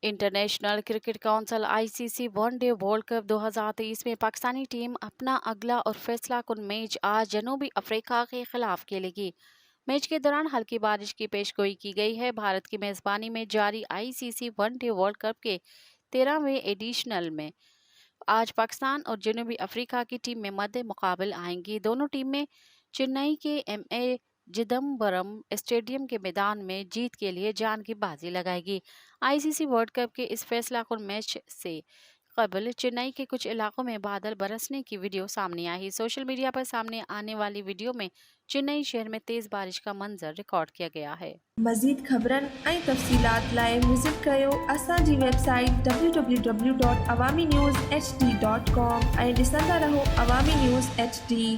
International cricket council ICC one day world cup 2023 में Pakistani team अपना अगला और फैसला कुन मैच आज जनूबी अफ्रीका के खिलाफ खेलेगी। मैच के दौरान हल्की बारिश की पेशगोई की गई है। भारत की मेजबानी में जारी आईसीसी वनडे वर्ल्ड कप के 13वें एडिशनल में आज पाकिस्तान और जनूबी अफ्रीका की टीम में मध्य मुकाबल आएंगी। दोनों टीमें चेन्नई के एमए चिदम्बरम स्टेडियम के मैदान में जीत के लिए जान की बाजी लगाएगी। आईसीसी वर्ल्ड कप के इस फैसला कुन मैच से कबल चेन्नई के कुछ इलाकों में बादल बरसने की वीडियो सामने आई। सोशल मीडिया पर सामने आने वाली वीडियो में चेन्नई शहर में तेज बारिश का मंजर रिकॉर्ड किया गया है। मज़ीद ख़बरन ऐं तफ़सीलात लाइ विज़िट कयो असांजी वेबसाइट www.awamiNewsHD.com ऐं ॾिसंदा रहो अवामी न्यूज़ HD।